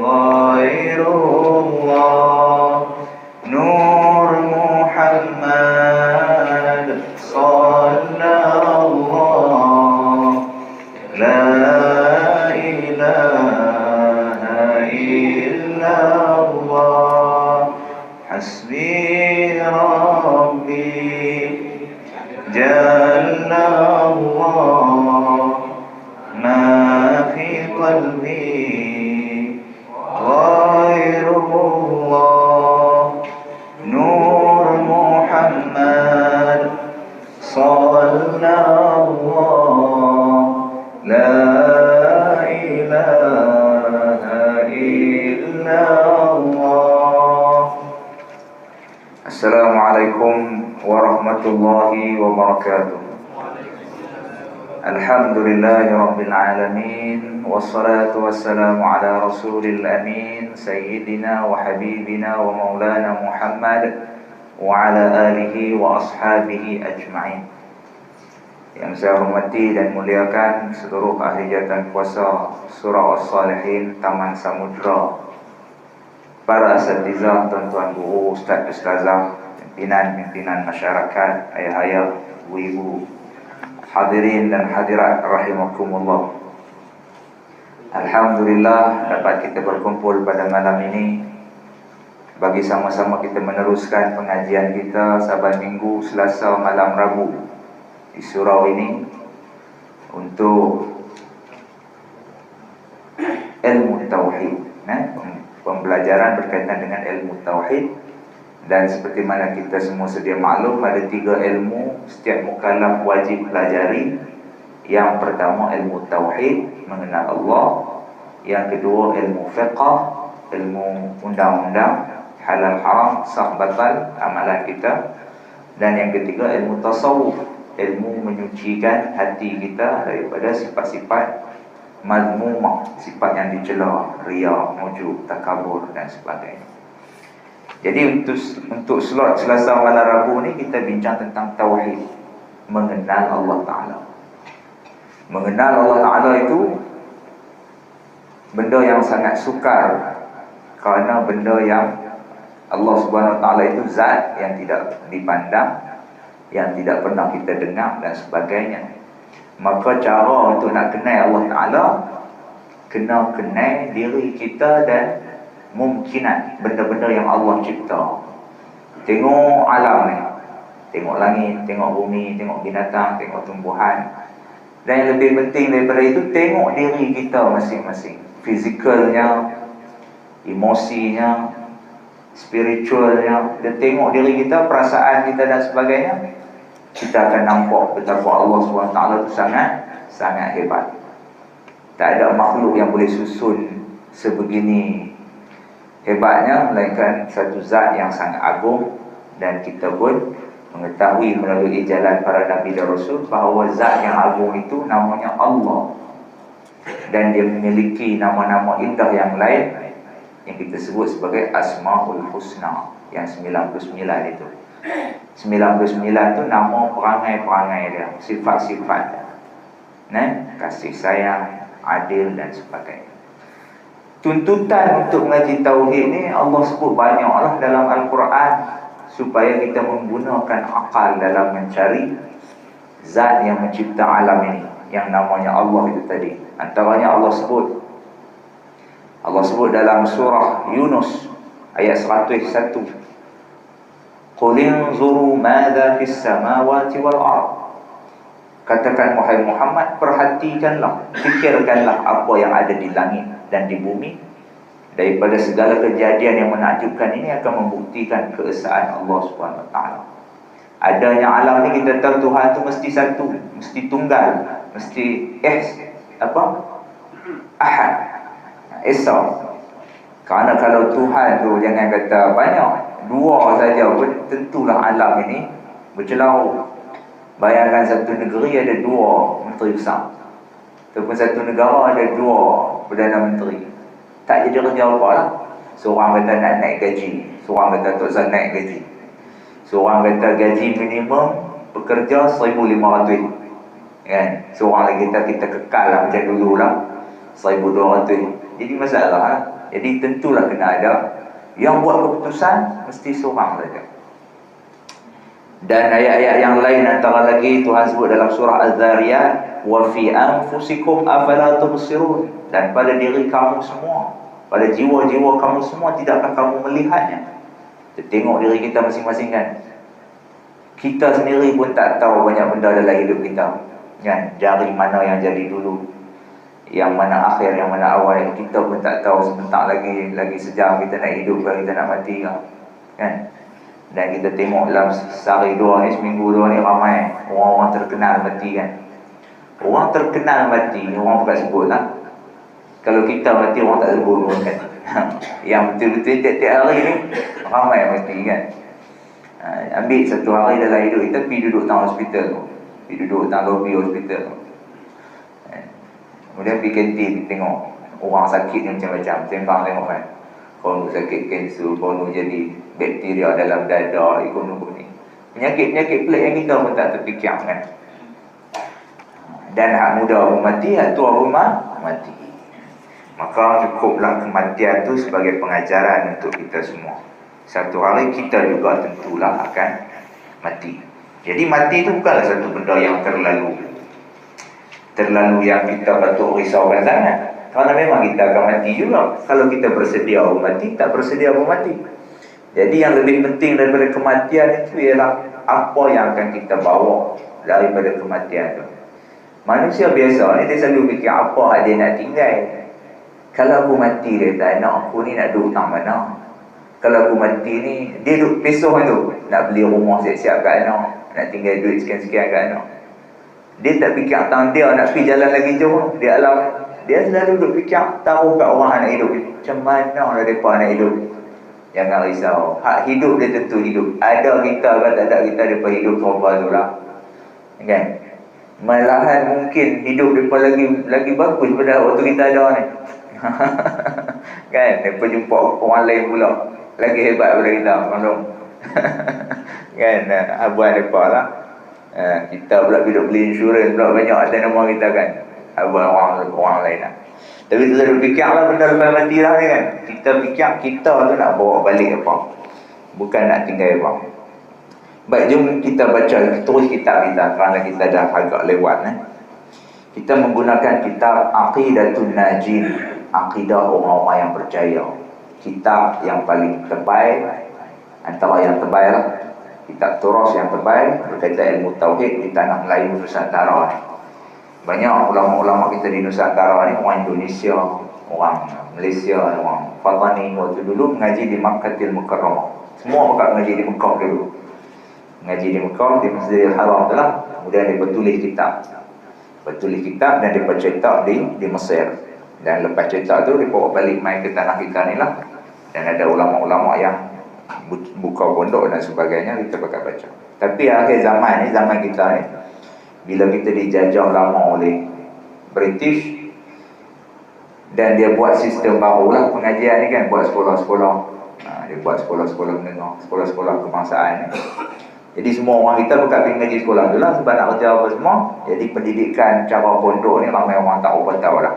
غير الله نور محمد صلى الله لا إله إلا الله حسبي ربي جل الله ما في قلبي غير الله نور محمد صلى الله لا إله إلا الله. Assalamualaikum warahmatullahi wabarakatuh. Alhamdulillahi rabbil alamin, wassalatu wassalamu ala rasulil amin, sayyidina wa habibina wa maulana Muhammad wa ala alihi wa ashabihi ajma'in. Yang saya hormati dan muliakan seluruh ahli jawatan kuasa Surah As-Salihin Taman Samudra, para asatizah, tuan-tuan guru, ustaz-ustazah, pimpinan masyarakat, ayah-ayah, ibu-ibu, hadirin dan hadirat rahimakumullah. Alhamdulillah dapat kita berkumpul pada malam ini bagi sama-sama kita meneruskan pengajian kita saban minggu, Selasa, malam Rabu di surau ini untuk ilmu tauhid, pembelajaran berkaitan dengan ilmu tauhid. Dan seperti mana kita semua sedia maklum, ada 3 ilmu setiap mukallaf wajib pelajari. Yang pertama ilmu tauhid, mengenal Allah. Yang kedua ilmu fiqh, ilmu undang-undang, halal haram, sah batal amalan kita. Dan yang ketiga ilmu tasawuf, ilmu menyucikan hati kita daripada sifat-sifat mazmumah, sifat yang dicela, riya, ujub, takabur dan sebagainya. Jadi untuk slot Selasa malam Rabu ni kita bincang tentang tauhid, mengenal Allah Ta'ala. Mengenal Allah Ta'ala itu benda yang sangat sukar, kerana benda yang Allah Subhanahu Wa Ta'ala itu zat yang tidak dipandang, yang tidak pernah kita dengar dan sebagainya. Maka cara untuk nak kenal Allah Ta'ala, kena kenal diri kita dan mungkinat benda-benda yang Allah cipta. Tengok alam ni, tengok langit, tengok bumi, tengok binatang, tengok tumbuhan. Dan yang lebih penting daripada itu, tengok diri kita masing-masing, fizikalnya, emosinya, spiritualnya. Dan tengok diri kita, perasaan kita dan sebagainya. Kita akan nampak betapa Allah SWT itu sangat hebat. Tak ada makhluk yang boleh susun sebegini hebatnya, melainkan satu zat yang sangat agung. Dan kita pun mengetahui melalui jalan para Nabi dan Rasul bahawa zat yang agung itu namanya Allah. Dan dia memiliki nama-nama indah yang lain yang kita sebut sebagai Asmaul Husna, yang 99 itu. 99 itu nama perangai-perangai dia, sifat-sifat dia. Kasih sayang, adil dan sebagainya. Tuntutan untuk mengaji tauhid ni Allah sebut banyaklah dalam Al-Quran, supaya kita menggunakan akal dalam mencari zat yang mencipta alam ini, yang namanya Allah itu tadi. Antaranya Allah sebut dalam surah Yunus ayat 101, Qul inzuru madza fis samawati wal ard. Katakan wahai Muhammad, perhatikanlah, fikirkanlah apa yang ada di langit dan di bumi. Daripada segala kejadian yang menakjubkan ini akan membuktikan keesaan Allah SWT. Adanya alam ni kita tahu Tuhan tu mesti satu, mesti tunggal, mesti Ahad, Esa. Kerana kalau Tuhan tu jangan kata banyak, dua saja pun tentulah alam ini bercelau. Bayangkan satu negeri ada 2 menteri besar, ataupun satu negara ada 2 Perdana Menteri. Tak jadi kerja apa lah. Seorang kata nak naik gaji, seorang kata tak usah naik gaji. Seorang kata gaji minimum pekerja 1,500, kan? Seorang lagi kata kita kekal lah macam dulu lah. 1,200. Jadi masalah ha? Jadi tentulah kena ada yang buat keputusan, mesti seorang saja. Dan ayat-ayat yang lain antara lagi Tuhan sebut dalam surah Az-Zariyat, wa fi anfusikum afala tubsirun, dan pada diri kamu semua, pada jiwa-jiwa kamu semua, tidakkah kamu melihatnya? Kita tengok diri kita masing-masing kan. Kita sendiri pun tak tahu banyak benda dalam hidup kita kan. Jari mana yang jadi dulu, yang mana akhir, yang mana awal, kita pun tak tahu. Sebentar lagi sejam kita nak hidup ke kita nak mati kan. Dan kita tengok dalam sehari dua ni, seminggu dua ni, ramai orang-orang terkenal mati kan. Orang terkenal mati, orang bukan sebut lah. Kalau kita mati, orang tak sebut pun kan. Yang betul-betul tiap-tiap hari ni ramai mati kan. Ambil satu hari dalam hidup kita, pergi duduk dalam hospital tu, pergi duduk dalam lobi hospital tu. Kemudian pergi kantin, tengok orang sakit ni macam-macam. Sembang tengok kan, konon sakit kanser, konon jadi bakteria dalam dada, konon ni penyakit-penyakit pelik yang kita pun tak terfikir kan. Dan hak muda pun mati, hak tua pun mati. Maka cukuplah kematian tu sebagai pengajaran untuk kita semua. Satu hari kita juga tentulah akan mati. Jadi mati itu bukanlah satu benda yang terlalu yang kita patut risaukan sangat. Kerana memang kita akan mati juga. Kalau kita bersedia pun mati, tak bersedia pun mati. Jadi yang lebih penting daripada kematian itu ialah apa yang akan kita bawa daripada kematian itu. Manusia biasa ni dia selalu fikir apa dia nak tinggal. Kalau aku mati, dia tak nak aku ni nak duduk tang mana. Kalau aku mati ni, dia duduk pesoh tu, nak beli rumah siap-siap kat anak, nak tinggal duit sekian-sekian kat anak. Dia tak fikir tentang dia nak pergi jalan lagi jauh. Dia selalu duduk fikir tahu kat orang nak hidup. Macam mana lah mereka nak hidup. Jangan risau, hak hidup dia tentu hidup. Ada kita ke tak ada kita, mereka hidup serupa tu lah kan. Malahan mungkin hidup mereka lagi bagus daripada waktu kita ada ni. Kan, mereka jumpa orang lain pula lagi hebat daripada kita kandung. Kan, buat mereka lah. Kita pula hidup beli insurans pula banyak atas nama kita kan. Buat orang lain lah. Tapi kita fikirlah benda lepas mati lah ni kan. Kita fikir kita tu nak bawa balik apa, bukan nak tinggal apa. Baik, jom kita baca terus kitab kita kerana kita dah agak lewat Kita menggunakan kitab Aqidatun Najin, akidah orang-orang yang percaya. Kitab yang paling tebal, antara yang tebal lah, kitab Turas yang tebal berkaitan ilmu tauhid di tanah Melayu Nusantara. Banyak ulama-ulama kita di Nusantara ni, orang Indonesia, orang Malaysia, orang Fatani waktu dulu mengaji di Makkahil Mukarramah. Semua bukan mengaji di Mekah dulu. Mengaji di Mekah, di Masjidil Haram tu lah. Kemudian dia bertulis kitab dan dia cetak di Mesir. Dan lepas cetak tu dia bawa balik main ke tanah kita ni lah. Dan ada ulama-ulama yang buka pondok dan sebagainya, kita bakal baca. Tapi akhir zaman ni, zaman kita ni, bila kita dijajah lama oleh British, dan dia buat sistem baru lah pengajian ni kan, buat sekolah-sekolah. Dia buat sekolah-sekolah menengah, sekolah-sekolah kebangsaan ni. Jadi semua orang kita bukan pergi ngaji sekolah tu lah, sebab nak kerja apa semua. Jadi pendidikan cara pondok ni ramai orang tak tahu lah.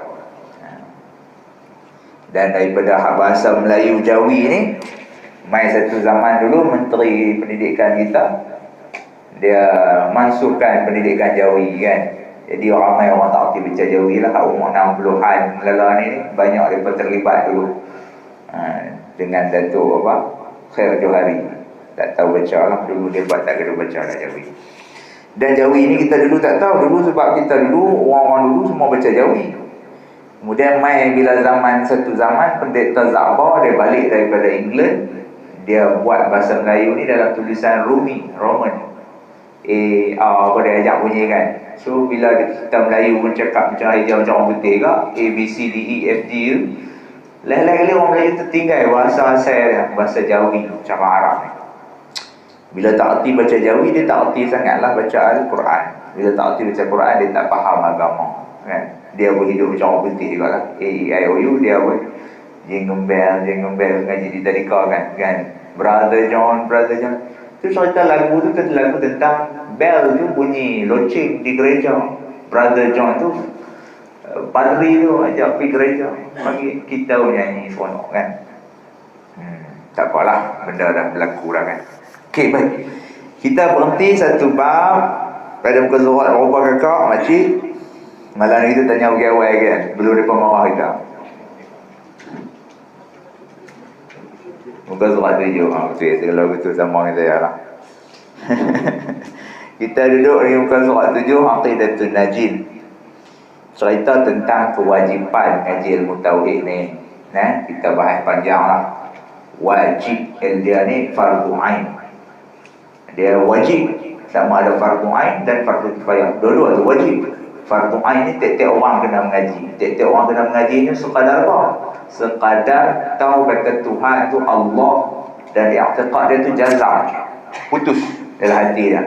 Dan daripada bahasa Melayu Jawi ni, mai satu zaman dulu Menteri Pendidikan kita, dia mansuhkan pendidikan Jawi kan. Jadi ramai orang tak kerti baca Jawi lah. Umur 60-an melala ni banyak mereka terlibat dulu dengan Datuk Khair Johari. Tak tahu baca lah, dulu dia buat tak kena baca lah Jawi. Dan Jawi ni kita dulu tak tahu. Dulu sebab kita dulu, orang-orang dulu semua baca Jawi. Kemudian mai bila satu zaman Pendeta Za'bar dia balik daripada England, dia buat bahasa Melayu ni dalam tulisan Roman. Apa dia ajak bunyi kan. So bila kita Melayu pun cakap macam hijau macam orang putih ke, A, B, C, D, E, F, G tu, lain-lain orang Melayu tertinggal bahasa asal dia, bahasa Jawi, cara Arab ni. Bila tak erti baca Jawi, dia tak erti sangatlah baca Al-Quran. Bila tak erti baca Quran, dia tak faham agama kan. Dia berhidup macam orang putih juga lah. A, E, I, O, U, dia pun jingle bell ngaji di tadika kan. Brother John. Tu cerita lagu tu lagu tentang bell tu bunyi loceng di gereja. Brother John tu padri tu ajak pergi gereja, bagi kita nyanyi seronok kan. Tak apalah, benda dah berlaku dah kan. Okey, baik. Kita berhenti satu bab pada muka surat berapa kakak makcik. Malam ni kita tanya pergi awal kan, belum mereka marah kita. Muka surat 7. Betul, kalau betul sama dengan saya lah. Kita duduk di muka surat 7, Aqidatul Najin. Cerita tentang kewajipan ngaji ilmu tauhid ni. Kita bahas panjang lah. Wajib, dia ni fardu ain. Dia wajib, sama ada fardu ain dan fardu kifayah. Dua-dua tu wajib. Fardu ain ni tiap-tiap orang kena mengaji. Tiap-tiap orang kena mengaji ni sekadar apa? Sekadar tahu kata Tuhan tu Allah, dan i'tiqad dia tu jazam, putus dalam hati dia.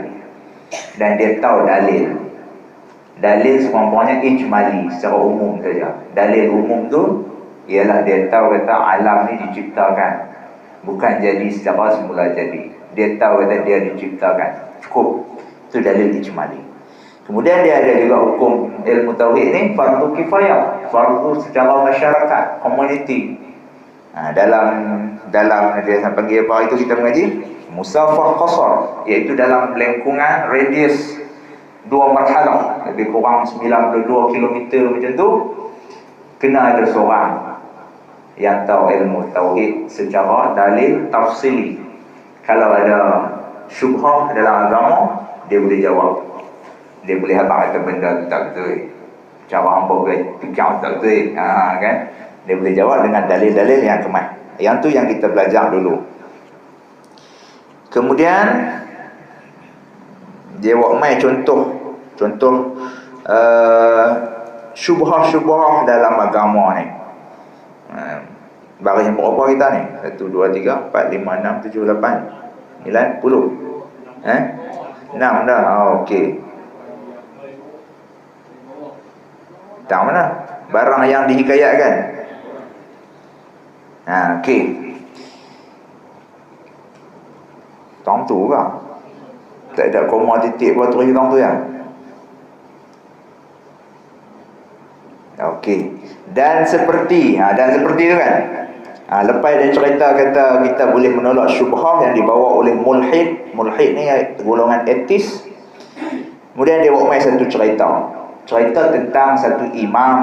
Dan dia tahu dalil. Dalil semuanya ijmali, secara umum saja. Dalil umum tu ialah dia tahu kata alam ni diciptakan, bukan jadi secara semula jadi. Dia tahu kata dia diciptakan. Cukup. Itu dalil ijmali. Kemudian dia ada juga hukum ilmu tauhid ni fardu kifayah, fardu secara masyarakat, community. Dalam dia panggil apa itu kita mengaji? Musafah qasar, iaitu dalam lingkungan radius 2 marhalah, lebih kurang 92 km macam tu, kena ada seorang yang tahu ilmu tauhid secara dalil tafsili. Kalau ada syubhah dalam agama, dia boleh jawab. Dia boleh habaq kata benda tu tak betul, cara hangpa boleh fikir tak betul, kan? Dia boleh jawab dengan dalil-dalil yang kemas. Yang tu yang kita belajar dulu. Kemudian dia buat mai contoh syubhah-syubhah dalam agama ni. Baris yang berapa kita ni? 1, 2, 3, 4, 5, 6, 7, 8, 9, 10. 6 dah. Okey. Tak mana? Barang yang dihikayatkan. Okey. Tang tu ke? Tak ada koma titik buat tulis tang tu ya? Okey. Dan seperti tu kan. Lepas dia cerita kata kita boleh menolak syubhah yang dibawa oleh mulhid. Mulhid ni golongan etis. Kemudian dia buat mai satu cerita tentang satu imam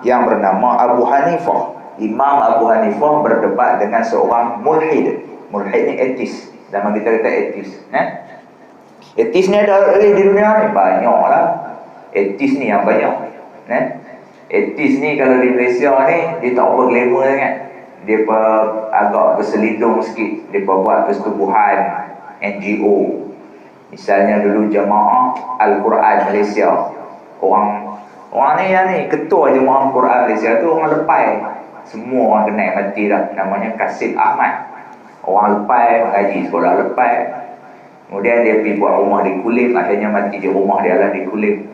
yang bernama Abu Hanifah. Imam Abu Hanifah berdebat dengan seorang mulhid. Mulhid ni etis. Zaman kita kata etis. Etis ni ada di dunia ni banyak lah. Etis ni yang banyak. Etis ni kalau di Malaysia ni dia tak apa glamour sangat. Dia agak berselidung sikit. Dia buat persetubuhan NGO. Misalnya dulu Jemaah Al-Quran Malaysia. Orang ni ketua Jemaah Al-Quran Malaysia tu orang lepai. Semua orang kenal mati dah. Namanya Kasim Ahmad. Orang lepai, mengaji sekolah lepai. Kemudian dia pergi buat rumah di Kulim. Akhirnya mati di rumah dia lah di Kulim.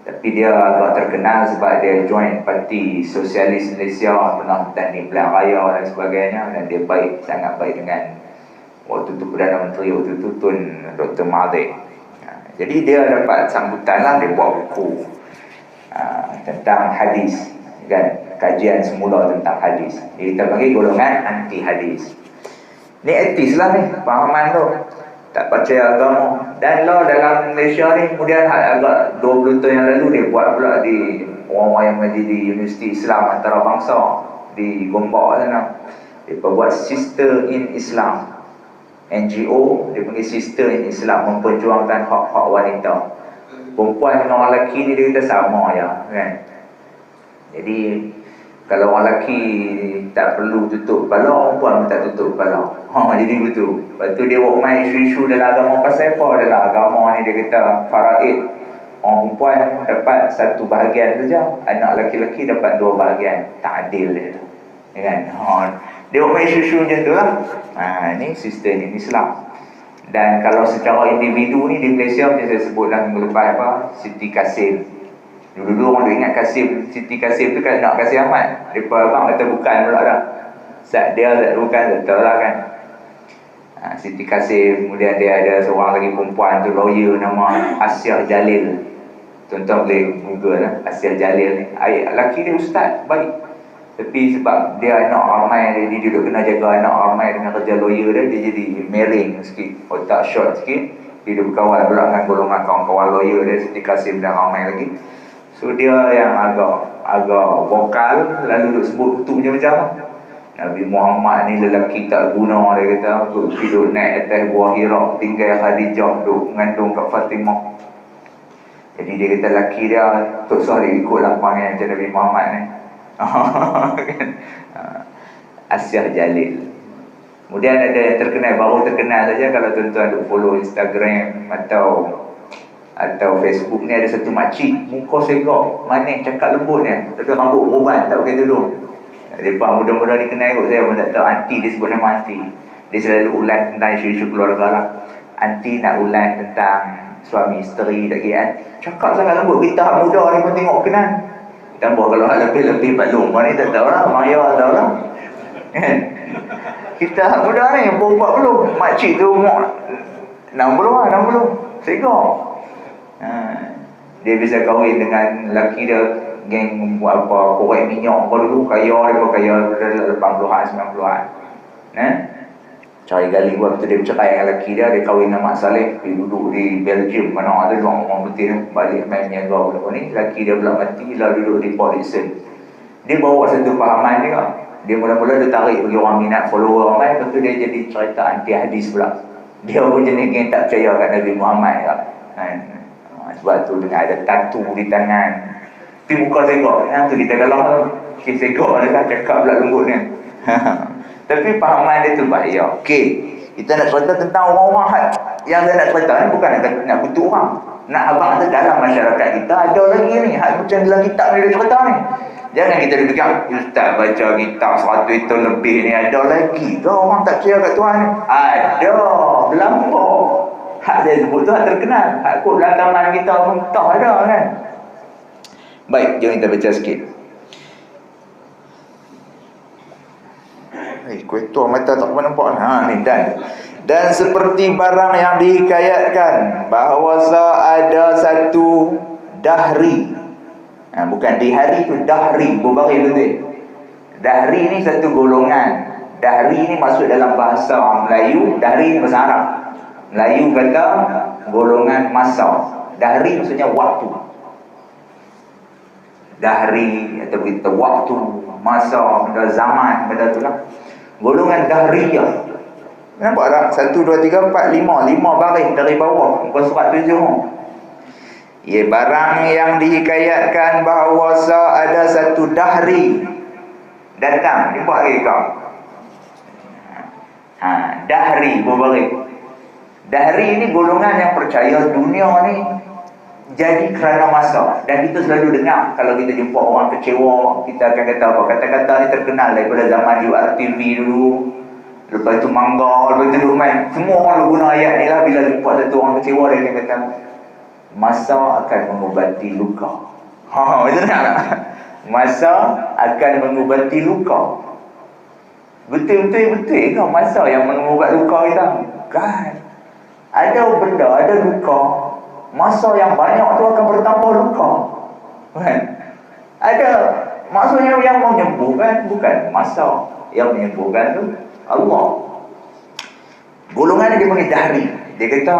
Tapi dia agak terkenal sebab dia join Parti Sosialis Malaysia, pernah bertanding pilihan raya dan sebagainya. Dan dia sangat baik dengan waktu tu Perdana Menteri waktu tu Tun Dr. Mahathir. Jadi dia dapat sambutan lah, dia buat buku tentang hadis kan, kajian semula tentang hadis. Jadi kita panggil golongan anti hadis. Ni etis lah ni, pahaman tu. Tak percaya agama. Dan dalam Malaysia ni kemudian agak 20 tahun yang lalu dia buat pula di orang-orang yang mengaji di Universiti Islam Antarabangsa di Gombak sana. Dia buat Sister in Islam, NGO. Dia panggil Sister in Islam, memperjuangkan hak-hak wanita. Perempuan dengan orang lelaki ni dia kata sama je kan. Jadi kalau orang lelaki tak perlu tutup kepala, orang perempuan pun tak tutup kepala. Jadi betul. Lepas tu dia buat main isu-isu dalam agama. Pasal apa dalam agama ni dia kata faraid, orang perempuan dapat 1 bahagian saja, anak lelaki-lelaki dapat 2 bahagian. Tak adil dia tu, kan? Dia buat main isu-isu macam tu lah. Ini sistem ini Islam. Dan kalau secara individu ni di Malaysia, macam saya sebut dah minggu lepas Siti Kasim. Dulu orang ingat Siti Kasim tu kan nak Kasim Ahmad. Dia abang kata bukan pula dah. Saat dia bukan, betul lah kan. Siti Kasim. Kemudian dia ada seorang lagi perempuan tu, lawyer nama Asyah Jalil. Tuan-tuan boleh Google lah, Asia Jalil ni. Laki dia ustaz, baik. Tapi sebab dia anak ramai, dia duduk kena jaga anak ramai dengan kerja lawyer dia jadi miring sikit, otak short sikit. Dia duduk berkawan pula dengan golongan kawan-kawan lawyer dia, Siti Kasim dan ramai lagi. So dia yang agak vokal, lalu duduk sebut kutuk macam-macam. Nabi Muhammad ni lelaki tak guna, dia kata. Duduk naik atas buah Hira, tinggal Khadijah, duduk mengandung kat Fatimah. Jadi dia kata lelaki dia tak usah dia ikutlah panggil macam Nabi Muhammad ni. Asyah Jalil. Kemudian ada yang terkenal, baru terkenal saja. Kalau tuan-tuan duk follow Instagram atau Facebook ni, ada satu makcik muka segak, manis, cakap lembut ni, tapi rambut ubat, tak pakai tudung. Mereka mudah-mudahan dikenal kot, saya pun tak tahu. Aunty, dia sebut nama aunty. Dia selalu ulas tentang isu-isu keluarga lah. Aunty nak ulas tentang suami isteri tak kira kan. Cakap sangat lembut. Kita hak muda ni pun tengok kenal. Tambah kalau hak lebih-lebih Pak Long ni tak tahu lah, Maya tahu lah. Kita hak muda ni umur 40, makcik tu umur 60 lah, 60 segak. Dia bisa kahwin dengan lelaki dia, geng buat apa, korek minyak apa dulu, kaya daripada 80-an, 90-an. Cari gali buat betul dia bercerai dengan lelaki dia, dia kahwin dengan Mak Saleh, dia duduk di Belgium, mana ada orang betul balik main niaga pula ni. Lelaki dia pula mati, lalu duduk di Port Dickson. Dia bawa satu fahaman dia. Dia mula-mula dia tarik bagi orang minat, follower ramai, lepas tu dia jadi cerita anti hadis pula. Dia pun jenis yang tak percaya kat Nabi Muhammad kan. Sebab tu dengan ada tatu di tangan, tapi muka segak, tu kita kalah segak dia cakap pula lembut ni. Tapi pahaman dia tu bahaya. Okey, kita nak cerita tentang orang-orang yang dia nak cerita ni bukan nak kutuk orang, nak abang tu dalam masyarakat kita ada lagi ni hak macam dalam kitab ni dia cerita ni. Jangan kita dipegang, ustaz baca kitab 100 tahun lebih ni, ada lagi ke orang tak percaya kat Tuhan ni? Ada, berlampau. Hak saya sebut tu hak terkenal, hak kot dalam taman kita pun tak ada kan. Baik, jom kita baca sikit. Kuetua mata tak pernah nampak ni. Dan seperti barang yang dihikayatkan bahawa ada satu dahri, bukan di hari tu, dahri, berbaris betul. Dahri ni satu golongan. Dahri ni masuk dalam bahasa Melayu, dahri ni bahasa Arab. Melayu kata golongan masa. Dahri maksudnya waktu. Dahri atau kita waktu, masa, benda zaman, benda tu lah. Golongan dahriyah. Nampak tak? 1, 2, 3, 4, 5 baris dari bawah muka surat 7. Ya, barang yang dihikayatkan bahawa ada satu dahri datang. Jumpa lagi kau. Dahri berbaris. Dahri ni golongan yang percaya dunia ni jadi kerana masa. Dan kita selalu dengar kalau kita jumpa orang kecewa, kita akan kata apa? Kata-kata ni terkenal daripada zaman URTV dulu. Lepas tu Mangga, lepas tu duduk main. Semua orang guna ayat ni lah. Bila jumpa satu orang kecewa, dia akan kata masa akan mengubati luka. Betul tak? Masa akan mengubati luka. Betul ke masa yang mengubat luka kita? Kan? Ada benda, ada luka. Masa yang banyak tu akan bertambah luka. Kan? Ada. Maksudnya yang menyembuhkan bukan masa. Yang menyembuhkan tu Allah. Golongan dia panggil dahri. Dia kata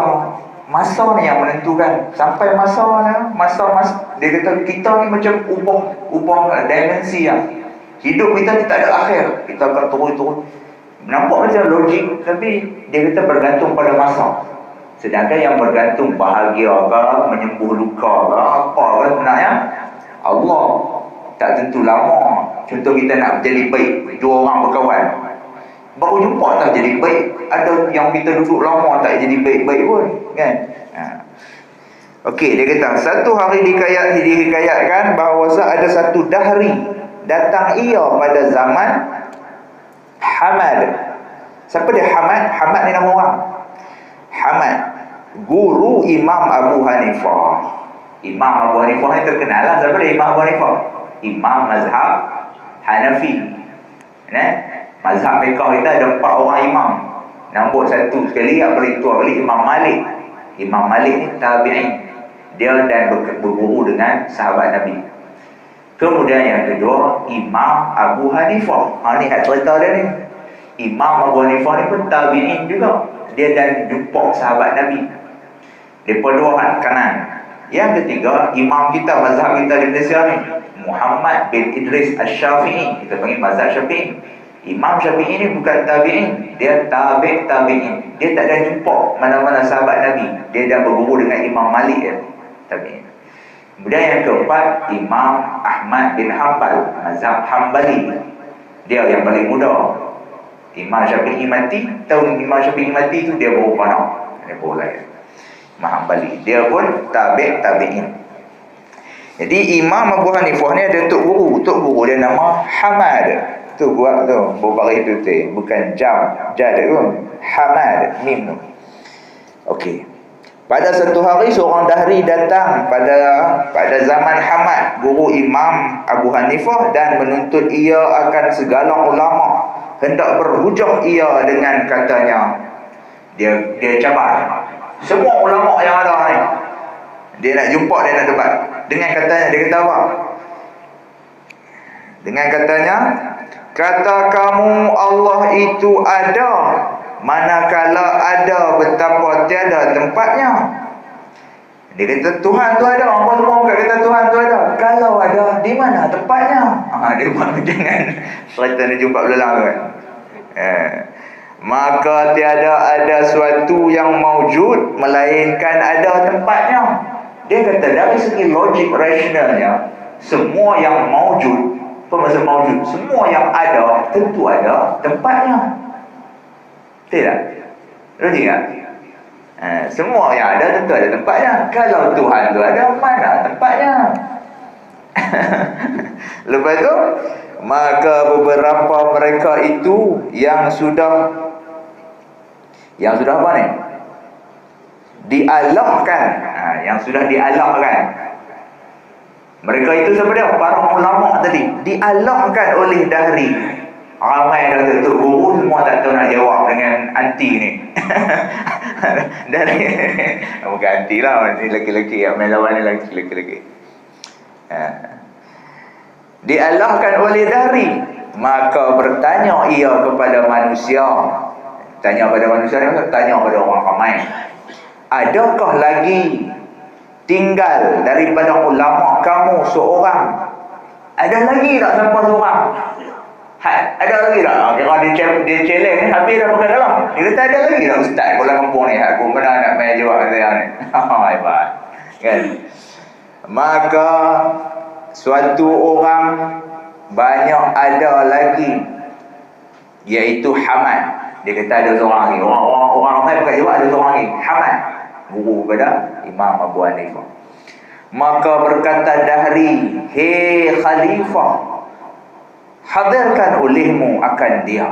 masa ni yang menentukan. Sampai masa dia kata kita ni macam ubah dimensi yang hidup kita ni tak ada akhir. Kita akan turun. Nampak macam logik, tapi dia kata bergantung pada masa. Sedangkan yang bergantung bahagia ke, menyembuh luka ke, apa ke sebenarnya Allah. Tak tentu lama. Contoh kita nak jadi baik, 2 orang berkawan, baru jumpa tak jadi baik. Ada yang kita duduk lama tak jadi baik-baik pun kan. Okey, dia kata satu hari dihikayatkan bahawa ada satu dahri datang ia pada zaman Hamad. Siapa dia Hamad? Hamad ni nama orang. Hamad, guru Imam Abu Hanifah. Imam Abu Hanifah ni terkenal lah. Siapa dia Imam Abu Hanifah? Imam mazhab Hanafi. Mazhab mereka kita ada 4 orang imam. Nombor 1 sekali, yang paling tua kali Imam Malik. Imam Malik ni tabi'in. Dia dan berguru dengan sahabat Nabi. Kemudian yang kedua, Imam Abu Hanifah. Ni cerita dia ni. Imam Abu Hanifah ni pun tabi'in juga. Dia dan jumpa sahabat Nabi. Mereka dua kanan. Yang ketiga, imam kita, mazhab kita di Malaysia ni, Muhammad bin Idris Asy-Syafi'i. Kita panggil mazhab Syafi'i. Imam Syafi'i ni bukan tabi'in, dia tabi'in. Dia tak ada jumpa mana-mana sahabat Nabi. Dia dah berguru dengan Imam Malik ya, tabi'in. Kemudian yang keempat, Imam Ahmad bin Hanbal, mazhab Hanbali. Dia yang paling muda. Imam Syafi'i mati, tahun Imam Syafi'i mati tu dia baru panak. Dia baru lahir. Imam Hanbali. Dia pun tabi'in. Jadi Imam Abu Hanifah ni ada tok guru. Tok guru dia nama Hamad. Tu buat tu, baris putih. Bukan jad tu. Hamad, mim tu. Okey. Pada satu hari seorang dahri datang pada zaman Hamad, guru Imam Abu Hanifah, dan menuntut ia akan segala ulama, hendak berhujah ia dengan katanya. Dia cabar semua ulama yang ada ni. Dia nak jumpa, dia nak debat. Dengan katanya, dia kata apa? Dengan katanya, kata kamu Allah itu ada, manakala ada betapa tiada tempatnya. Dia kata Tuhan tu ada. Apa semua orang kata Tuhan tu ada. Kalau ada, di mana tempatnya? Dia buat jangan cerita ni jumpa belalang kan. Maka tiada ada suatu yang maujud melainkan ada tempatnya. Dia kata dari segi logik rasionalnya, semua yang maujud, apa maksud maujud? Semua yang ada tentu ada tempatnya. Tidak? Logik tak? Semua yang ada tentu ada tempatnya. Kalau Tuhan tu ada, mana tempatnya? Lepas tu, maka beberapa mereka itu yang sudah apa ni? Dialahkan. Yang sudah dialahkan. Mereka itu siapa dia? Para ulama tadi. Dialahkan oleh dahri. Ramai dah tutup guru, semua tak tahu nak jawab dengan anti ni. Dari bukan anti lah, ni lelaki-lelaki yang main lawan ni lelaki-lelaki. Dialahkan oleh dahri, maka bertanya ia kepada manusia. Tanya pada manusia ni, tanya pada orang ramai. Adakah lagi tinggal daripada ulama kamu seorang? Ada lagi tak sampai seorang? Ada lagi tak? Kalau dia challenge ni, habis dah pakai dalam. Dia kata ada lagi tak ustaz Kuala Kampung ni? Aku benar nak main jawab saya ni. Hebat. Kan? Maka suatu orang banyak ada lagi, iaitu Hamad. Dia kata ada seorang lagi. Orang ramai pakai jawab, ada seorang lagi. Hamad, guru kepada Imam Abu Hanifah. Maka berkata dahri, hei khalifah, hadirkan olehmu akan dia.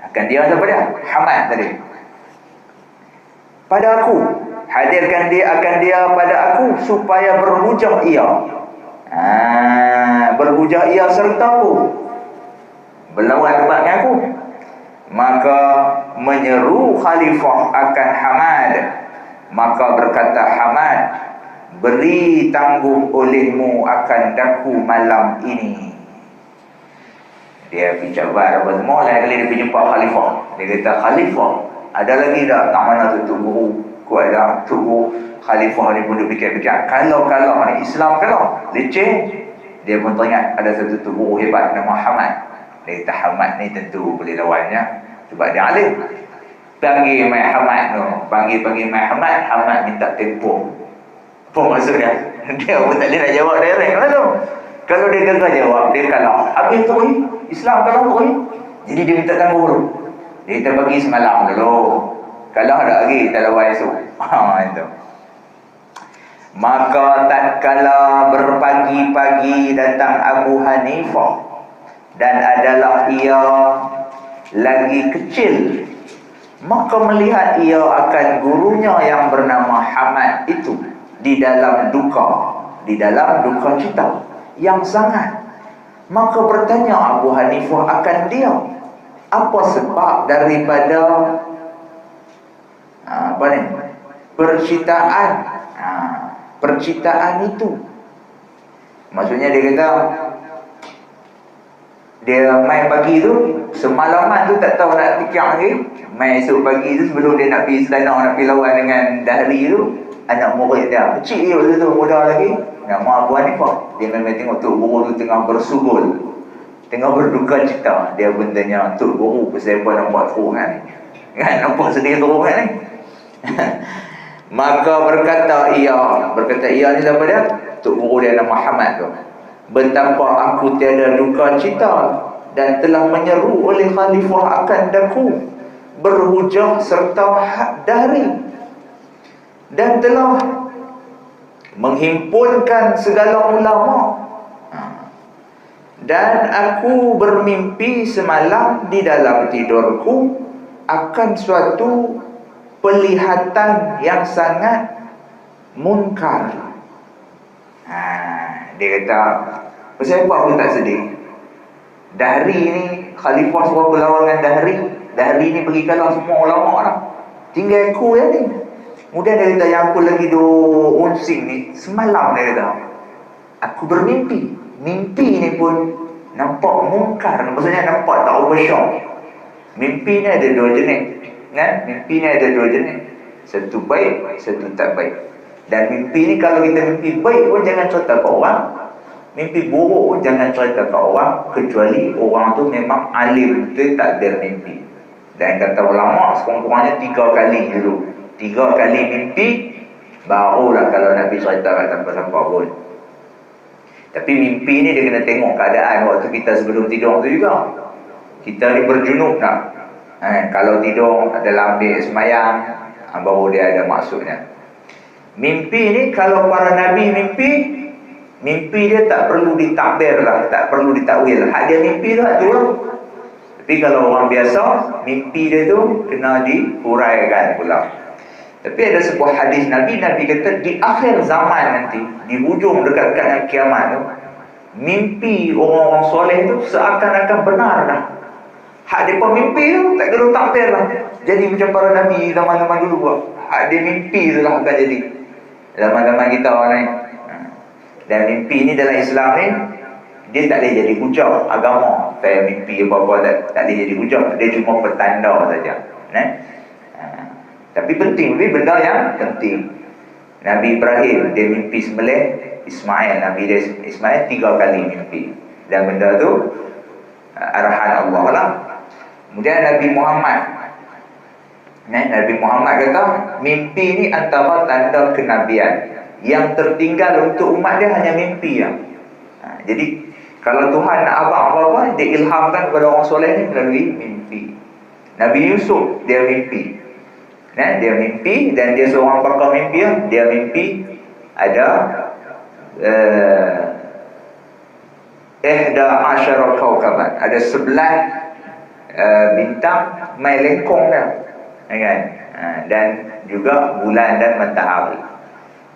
Akan dia siapa dia? Hamad tadi. Pada aku. Hadirkan dia akan dia pada aku, supaya berhujah ia. Berhujah ia sertaku. Berlawan debat dengan aku. Maka menyeru khalifah akan Hamad. Maka berkata Hamad, beri tangguh olehmu akan daku malam ini. Dia pergi cabar apa semua. Lain kali dia pergi jumpa khalifah. Dia kata, khalifah, ada lagi tak mana tutup guru? Kuat dah tutup khalifah ni pun dia fikir-fikir. Kalau ni Islam kalau leceh. Dia pun teringat ada satu tutup guru hebat nama Hamad. Dia kata Hamad ni tentu boleh lawannya sebab dia alim. Panggil Mai Hamad tu. Panggil Mai Hamad. Hamad minta tempoh. Apa maksudnya? Dia pun tak boleh nak jawab direct lah tu. Kalau dia gagal jawab, dia kalah. Habis tu Islam kalah tu. Jadi dia minta tangguh dulu. Dia kata bagi semalam dulu. Kalah tak lagi, tak lawan esok. Itu. Maka tatkala berpagi-pagi datang Abu Hanifah, dan adalah ia lagi kecil, maka melihat ia akan gurunya yang bernama Hamad itu di dalam duka cita yang sangat. Maka bertanya Abu Hanifah akan dia, apa sebab daripada percitaan percintaan itu. Maksudnya dia kata, dia main pagi tu, semalaman tu tak tahu nak tikam lagi. Main esok pagi tu sebelum dia nak pergi istana, nak pergi lawan dengan Dahri tu, anak murid dia, kecil dia waktu tu, muda lagi, nama Abu Hanifah. Dia memang tengok Tok Guru tu tengah bersugul, tengah berduka cita. Dia pun tanya, Tok Guru, pasal apa nampak teruk kan? Kan nampak sedih teruk kan ni? Maka berkata ia ni siapa dia? Tok Guru dia nama Muhammad tu. Betapa aku tiada duka cita dan telah menyeru oleh khalifah akan daku berhujah serta Dahri, dan telah menghimpunkan segala ulama. Dan aku bermimpi semalam di dalam tidurku akan suatu pelihatan yang sangat munkar. Dia kata, pasal apa aku tak sedih? Dahri ni, khalifah suruh berlawan dengan Dahri. Dahri ni pergi kalah semua ulama lah, tinggal aku ya ni. Kemudian dia kata, yang aku lagi unsing ni, semalam dia kata, aku bermimpi. Mimpi ni pun nampak munkar. Maksudnya nampak tak overshock. Mimpi ni ada dua jenis kan? Mimpi ni ada dua jenis, satu baik, satu tak baik. Dan mimpi ni, kalau kita mimpi baik pun jangan cerita ke orang, mimpi buruk pun jangan cerita ke orang, kecuali orang tu memang alim betul takdir mimpi. Dan kata ulama, sekurang-kurangnya 3 kali dulu, 3 kali mimpi, barulah kalau Nabi cerita kat siapa-siapa pun. Tapi mimpi ni dia kena tengok keadaan waktu kita sebelum tidur tu juga. Kita ni berjunub tak? Kalau tidur dalam bilik semayang, baru dia ada maksudnya. Mimpi ni, kalau para Nabi mimpi dia tak perlu ditakbir lah, tak perlu ditakwil. Hak dia mimpi tu, hak tu lah. Tapi kalau orang biasa, mimpi dia tu kena dihuraikan pula. Tapi ada sebuah hadis Nabi kata, di akhir zaman nanti, di hujung dekat-dekat dengan kiamat tu, mimpi orang-orang soleh tu seakan-akan benar dah. Hak dia pun mimpi tu tak perlu takbir lah, jadi macam para Nabi zaman-zaman dulu buat. Hak dia mimpi tu lah akan jadi zaman-zaman kita orang ni. Dan mimpi ni dalam Islam ni, dia tak boleh jadi hujah agama. Saya mimpi apa-apa tak boleh jadi hujah. Dia cuma petanda saja. Tapi penting, benda yang penting. Nabi Ibrahim, dia mimpi sembelih Ismail. Nabi dia Ismail 3 kali mimpi. Dan benda tu arahan Allah lah. Kemudian Nabi Muhammad, Nabi Muhammad kata, mimpi ni antara tanda kenabian. Yang tertinggal untuk umat dia hanya mimpi ya. Jadi kalau Tuhan nak abang apa-apa, dia ilhamkan kepada orang soleh ni melalui mimpi. Nabi Yusuf, dia mimpi. Dia mimpi, dan dia seorang pakar mimpi ya. Dia mimpi ada 11 kaukaban, ada 11 bintang mai lengkong dah, kan? Dan juga bulan dan matahari.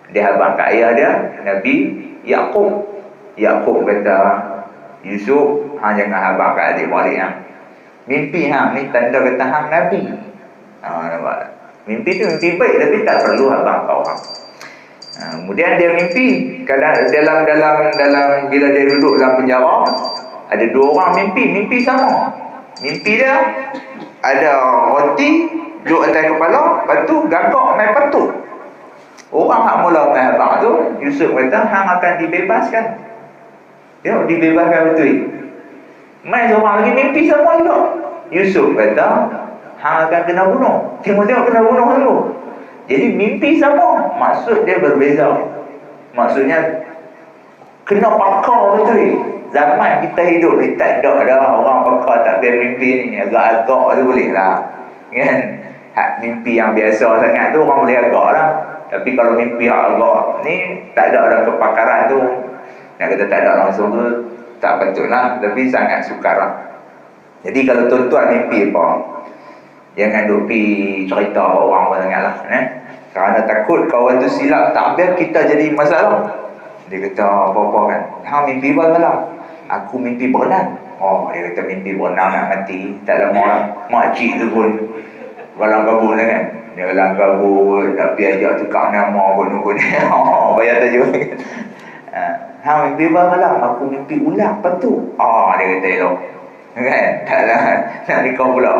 Dia habaq kat ayah dia, Nabi Yaqub. Yaqub kata, Yusuf, jangan habaq kat adik-beradik hang. Mimpi hang ni tanda kata hang Nabi. Nampak? Mimpi tu mimpi baik, tapi tak perlu habaq kat orang. Kemudian dia mimpi dalam bila dia duduk dalam penjara, ada 2 orang mimpi sama. Mimpi dia ada roti duduk atas kepala, lepas tu gagak main patut. Orang hak mula main habaq tu, Yusuf kata hang akan dibebaskan. Tengok dibebaskan betul. Main seorang lagi mimpi sama juga. Yusuf kata hang akan kena bunuh. Tengok kena bunuh dulu. Jadi mimpi sama, maksud dia berbeza. Maksudnya kena pakar betul. Zaman kita hidup ni tak ada dah orang pakar takbir mimpi ni. Agak-agak tu boleh lah, kan? Hak mimpi yang biasa sangat tu orang boleh agak lah. Tapi kalau mimpi yang agak ni, tak ada kepakaran tu. Nak kata tak ada langsung tu tak betul lah, tapi sangat sukar lah. Jadi kalau tuan-tuan mimpi apa, jangan duk pergi cerita orang pun sangat lah, kerana takut kawan tu silap takbir, kita jadi masalah. Dia kata apa-apa kan, hang mimpi apa malam? Aku mimpi berenang. Oh, dia kata mimpi berenang nak mati. Tak lama lah, makcik tu pun balang kabut lah kan. Dia langgar kabut, tapi ajak tukar nama gunung-gunung. Bayar tajuk. Mimpi apa malam? Aku mimpi ulang patu. Dia kata elok. Kan? Taklah nak nikah pula.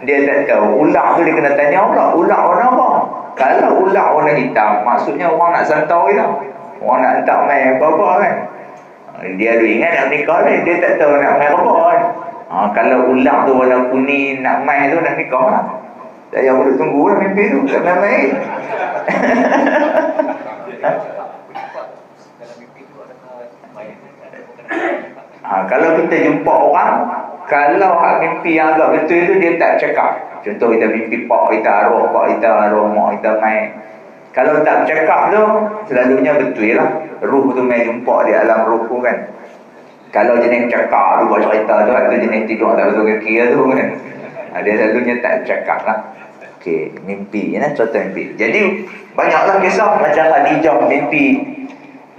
Dia tak tahu. Ulang tu dia kena tanya pula. Ulang warna apa? Kalau ulang warna hitam, maksudnya orang nak santau je lah. Orang nak hantar main apa-apa kan. Dia ada ingat nak nikah ni. Dia tak tahu nak main apa kan. Kalau ulang tu warna kuning nak main tu nak nikah lah. Saya perlu tunggu lah mimpi tu. Tak main-main. Kalau kita jumpa orang, kalau hak mimpi yang agak betul tu dia tak cakap. Contoh kita mimpi pak kita, arwah mak kita main. Kalau tak cakap tu, selalunya betul lah. Ruh tu main jumpa di alam ruh tu kan. Kalau jenis cakap tu buat cerita tu, atau jenis tidur tak betul kaki tu kan. Dia selalunya tak cakap lah. Okey, mimpi. Ini contoh mimpi. Jadi, banyaklah kisah macam Khadijah mimpi.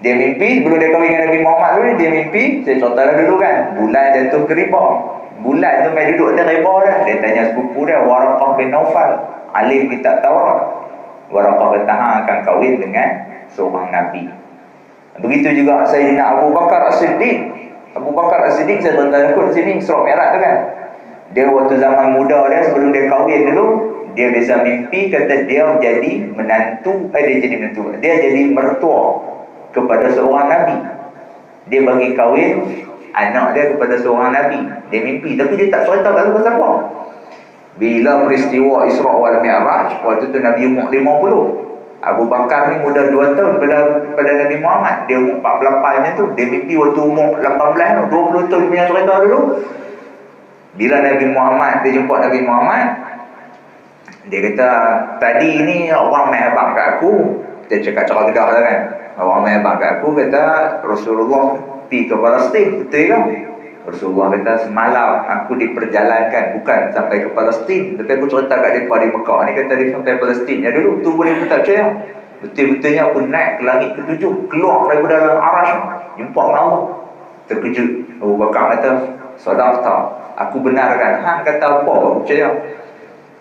Dia mimpi, sebelum dia kahwin dengan Nabi Muhammad dulu, dia mimpi, saya contohlah dulu kan, bulan jatuh ke riba. Bulan tu main duduk atas riba dah. Dia tanya sepupu dia, Waraqah bin Naufal, alim kitab Taurat. Waraqah kata, akan kahwin dengan seorang Nabi. Begitu juga Sayyidina Abu Bakar As-Siddiq. Abu Bakar As-Siddiq, saya tonton di sini, Isra Mi'raj tu kan. Dia waktu zaman muda dia, sebelum dia kahwin dulu, dia biasa mimpi, kata dia jadi menantu, dia jadi mertua kepada seorang Nabi. Dia bagi kahwin anak dia kepada seorang Nabi. Dia mimpi, tapi dia tak cerita kat siapa. Bila peristiwa Isra wal Mi'raj, waktu tu Nabi umur 50. Abu Bakar ni muda 2 tahun pada Nabi Muhammad. Dia umur 48 macam tu. Dia mimpi waktu umur 18 tu, 20 tahun punya cerita dulu. Bila Nabi Muhammad, dia jumpa Nabi Muhammad, dia kata, tadi ni orang main abang kat aku. Dia cakap cara gedah lah kan. Orang main abang kat aku kata, Rasulullah pergi ke Palestin. Betul kan? Rasulullah kata, semalam aku diperjalankan, bukan sampai ke Palestin, tapi aku cerita kat mereka di Mekah ni, kata dia sampai Palestin. Ya dulu, tu boleh tak percaya. Betul-betulnya aku naik ke langit ke-7, keluar daripada dalam arash, jumpa dengan Allah. Terkejut. Abu Bakar kata, Sadaqta, aku benarkan. Hang kata apa aku percaya.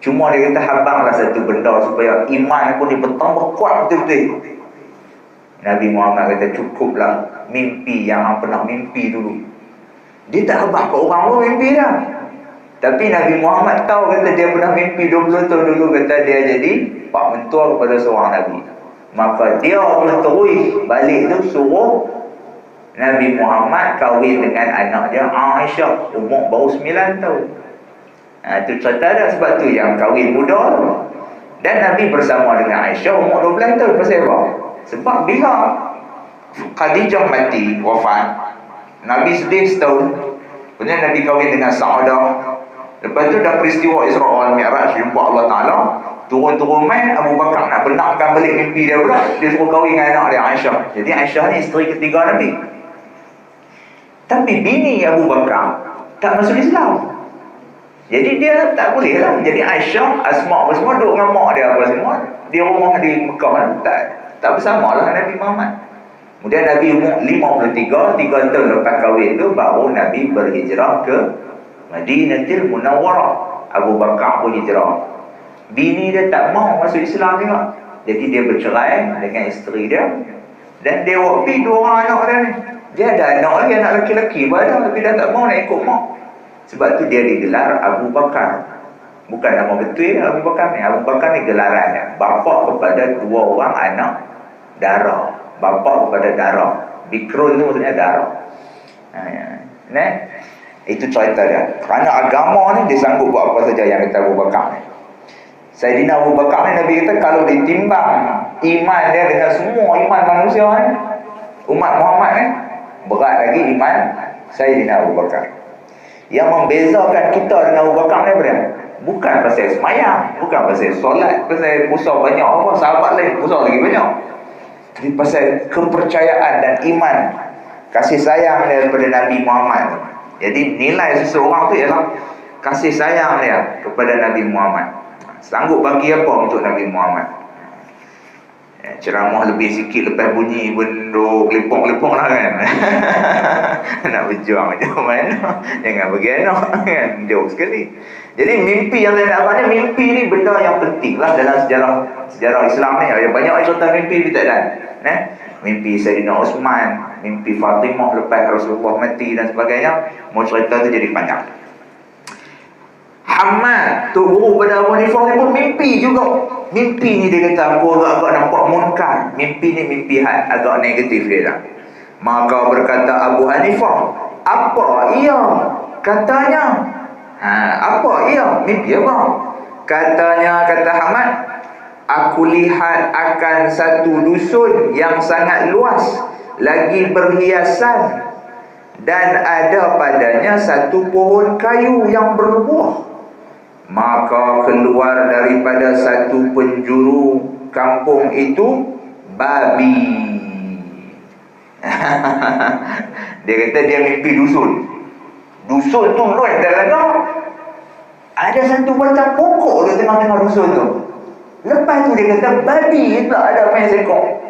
Cuma dia kata, habanglah satu benda supaya iman aku ni bertambah kuat betul-betul. Nabi Muhammad kata, cukuplah mimpi yang hang pernah mimpi dulu. Dia tak habang ke orang pun mimpi dah. Tapi Nabi Muhammad tahu, kata dia pernah mimpi 20 tahun dulu, kata dia jadi pak mentua kepada seorang Nabi. Maka dia terus balik tu suruh Nabi Muhammad kahwin dengan anak dia Aisyah, umur baru 9 tahun. Itu cerita dah, sebab tu yang kahwin muda. Dan Nabi bersama dengan Aisyah umur 12 tahun. Pasal apa? Sebab bila Khadijah mati, wafat, Nabi sedih setahun. Kemudian Nabi kahwin dengan Sa'adah. Lepas tu dah peristiwa Isra wal Mi'raj, jumpa Allah Ta'ala. Turun-turun main, Abu Bakar nak benarkan balik mimpi dia pula. Dia suruh kahwin dengan anak dia Aisyah. Jadi Aisyah ni isteri ketiga Nabi. Tapi bini Abu Bakar tak masuk Islam. Jadi dia tak boleh lah. Jadi Aisyah, Asma apa semua duduk dengan mak dia apa semua. Dia rumah di Mekah kan. Tak bersama lah Nabi Muhammad. Kemudian Nabi umur 53, 3 tahun lepas kahwin tu, baru Nabi berhijrah ke Madinatul Munawwarah. Abu Bakar pun hijrah. Bini dia tak mau masuk Islam juga. Jadi dia bercerai dengan isteri dia. Dan dia waktu 2 orang anak dia ni. Dia ada anak lagi, anak lelaki-lelaki badan, tapi dah tak mau nak ikut mak. Sebab tu dia digelar Abu Bakar. Bukan nama betul Abu Bakar ni. Abu Bakar ni gelarannya. Bapa kepada 2 orang anak darah. Bapa kepada darah. Bikrun tu maksudnya darah. Itu cerita dia. Kerana agama ni dia sanggup buat apa saja yang kata Abu Bakar ni. Sayyidina Abu Bakar ni, Nabi kata kalau ditimbang iman dia dengan semua iman manusia ni, umat Muhammad ni, berat lagi iman Sayyidina Abu Bakar. Yang membezakan kita dengan Abu Bakar ni apa? Bukan pasal semayang, bukan pasal solat, pasal puasa banyak apa, sahabat lain puasa lagi banyak. Tapi pasal kepercayaan dan iman, kasih sayang daripada Nabi Muhammad. Jadi nilai seseorang tu ialah kasih sayang dia kepada Nabi Muhammad. Sanggup bagi apa untuk Nabi Muhammad. Ceramah lebih sikit lepas bunyi benda lepok-lepok lah kan. Nak berjuang macam mana, jangan bagi anak kan, jauh sekali. Jadi mimpi yang saya nak abang ni, mimpi ni benda yang penting lah dalam sejarah Islam ni. Ada banyak cerita mimpi kita dan mimpi Sayyidina Osman, mimpi Fatimah lepas Rasulullah mati dan sebagainya. Mau cerita tu jadi panjang. Hamad tu guru pada Abu Hanifah ni pun mimpi juga. Mimpi ni dia kata aku agak nampak munkar. Mimpi ni mimpi agak negatif dia dah. Maka berkata Abu Hanifah, apa ia? Katanya, apa ia? Mimpi apa? Katanya, kata Hamad, aku lihat akan satu dusun yang sangat luas, lagi berhiasan, dan ada padanya satu pohon kayu yang berbuah. Maka keluar daripada satu penjuru kampung itu babi. Dia kata dia mimpi dusun. Dusun tu luar dalam ada satu batang pokok di tengah-tengah dusun tu. Lepas tu dia kata babi pula ada main seekor.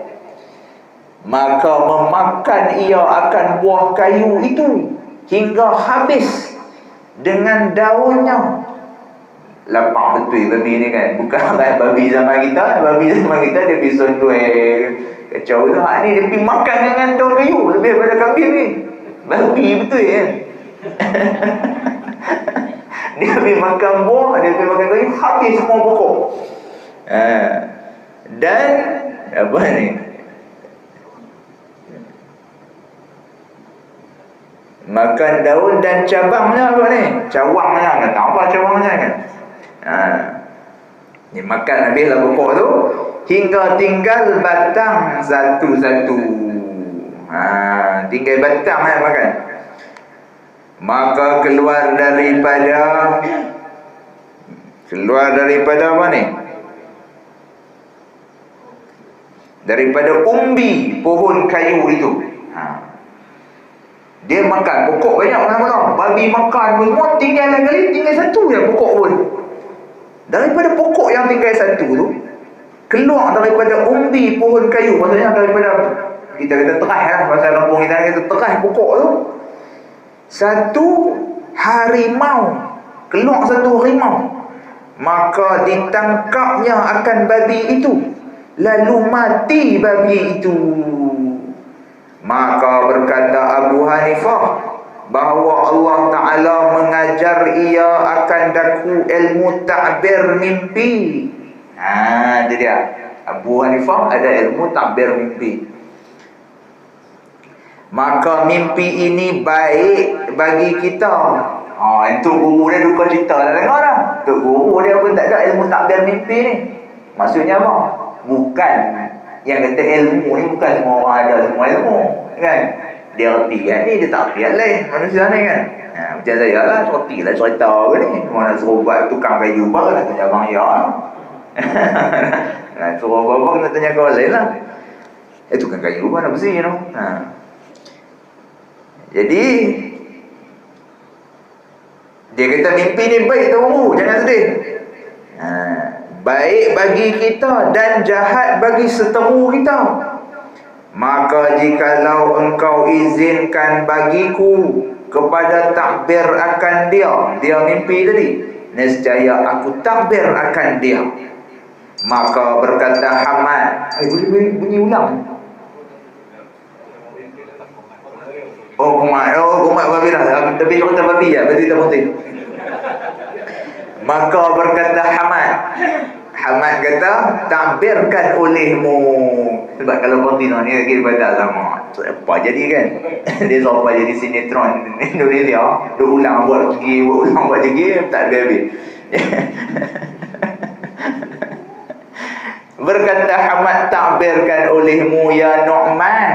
Maka memakan ia akan buah kayu itu hingga habis dengan daunnya. Lapak betul babi ni kan. Bukan babi zaman kita. Babi zaman kita dia pergi sondoi kacau tu. Ni dia pergi makan dengan daun kayu. Lebih daripada kambing ni. Babi betul kan. Dia pergi makan buah, dia pergi makan kayu, habis semua pokok. Dan apa ni, makan daun dan cabangnya. Apa ni, cawangnya. Tak tahu apa cawangnya kan. Ni makan habislah pokok tu hingga tinggal batang satu-satu. Tinggal batang makan. Maka keluar daripada apa ni, daripada umbi pohon kayu itu. Dia makan pokok banyak mana-mana. Babi makan pun semua, tinggal satu je pokok pun. Daripada pokok yang tinggal satu tu, keluar daripada umbi pohon kayu, maksudnya daripada, kita kata teras lah, bahasa kampung kita kata teras pokok tu, satu harimau. Keluar satu harimau. Maka ditangkapnya akan babi itu, lalu mati babi itu. Maka berkata Abu Hanifah bahawa Allah Ta'ala mengajar ia akan daku ilmu ta'bir mimpi. Itu dia. Abu Hanifah ada ilmu ta'bir mimpi. Maka mimpi ini baik bagi kita. Itu guru dia duka cerita dah dengar dah. Itu guru dia pun tak ada ilmu takbir mimpi ni. Maksudnya apa? Bukan yang kata ilmu ni bukan semua orang ada semua ilmu kan. Dia reti kan ni, dia tak fiat lain manusia ni kan. Macam saya lah, reti lah cerita ke ni. Mana suruh buat tukang kayu baru nak tanya abang ya. Suruh apa-apa nak tanya kau lain lah. Tukang kayu baru nak bersih tu. Jadi dia kata mimpi ni baik tu, jangan sedih. Baik bagi kita dan jahat bagi seteru kita. Maka jikalau engkau izinkan bagiku kepada takbir akan dia mimpi tadi, nescaya aku takbir akan dia. Maka berkata Hamad, boleh bunyi ulang. Kumat babi lah. Tapi cerita babi ya, berarti tak penting. Maka berkata Hamad kata, takbirkan olehmu. Sebab kalau kontinua ni lagi daripada sama. So, apa jadi kan? Dia sampai jadi sinetron Indonesia. Dia ulang buat lagi, tak habis. Berkata Hamad, takbirkan olehmu ya Nu'man.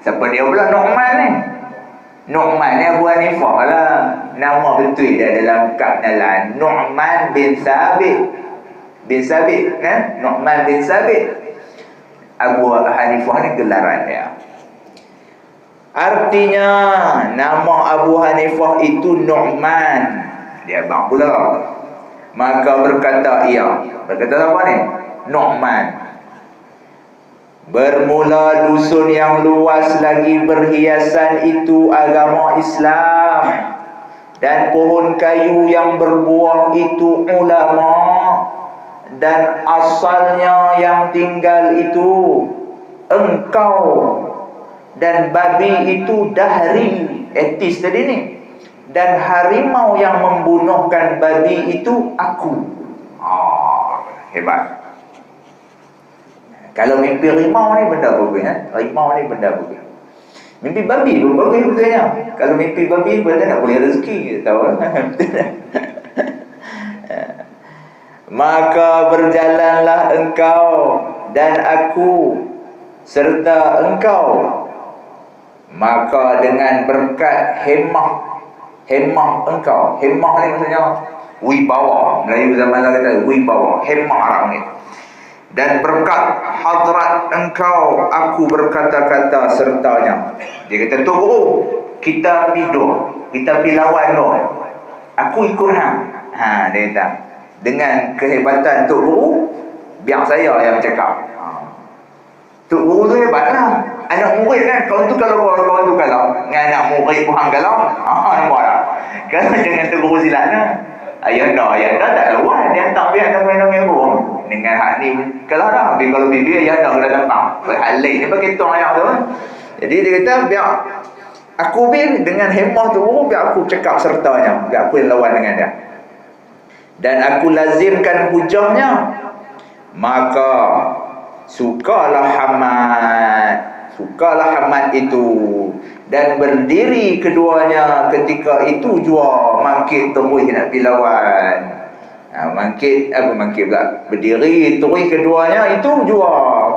Siapa dia pula Nu'man ni? Nu'man ni Abu Hanifah lah. Nama betul dia dalam kenalan Nu'man bin Sabit. Kan? Nu'man bin Sabit. Abu Hanifah ni gelaran dia. Artinya nama Abu Hanifah itu Nu'man. Dia abang pula. Maka berkata ia. Berkata apa ni? Nu'man. Bermula dusun yang luas lagi berhiasan itu agama Islam, dan pohon kayu yang berbuah itu ulama, dan asalnya yang tinggal itu engkau, dan babi itu dahri, etis tadi ni, dan harimau yang membunuhkan babi itu aku. Hebat. Kalau mimpi harimau ni benda bagus, harimau ni benda bagus. Mimpi babi pun bagus betulnya. Kalau mimpi babi berarti nak boleh rezeki, tahu. Maka berjalanlah engkau dan aku serta engkau, maka dengan berkat hemah engkau. Hemah ni maksudnya wibawa. Melayu zaman lah kata wibawa, hemah Arab ni. Dan berkat hadrat engkau aku berkata-kata sertanya. Dia kata, Tok Guru, kita tidur, kita pergi lawan tu, aku ikut hang. Dia kata, dengan kehebatan Tok Guru, biar saya yang cakap. Tok Guru tu hebat lah. Anak murid kan, kawan tu kalau dengan anak murid pun hang kalau nampak tak? Kalau jangan Tok Guru silap lah. Ayah dah tak lawan, dia tak biar nak main-main burung. Dengan hak ni kalau dah, kalau bibi ayah dah kena datang. Halai ni pakai tong ayah tu. Jadi dia kata biar aku dengan hemah tu, biar aku cakap sertanya, biar aku lawan dengan dia. Dan aku lazimkan hujahnya, maka sukalah Hamad itu, dan berdiri keduanya ketika itu jua mangkit terus nak pergi lawan. Berdiri terus keduanya itu jua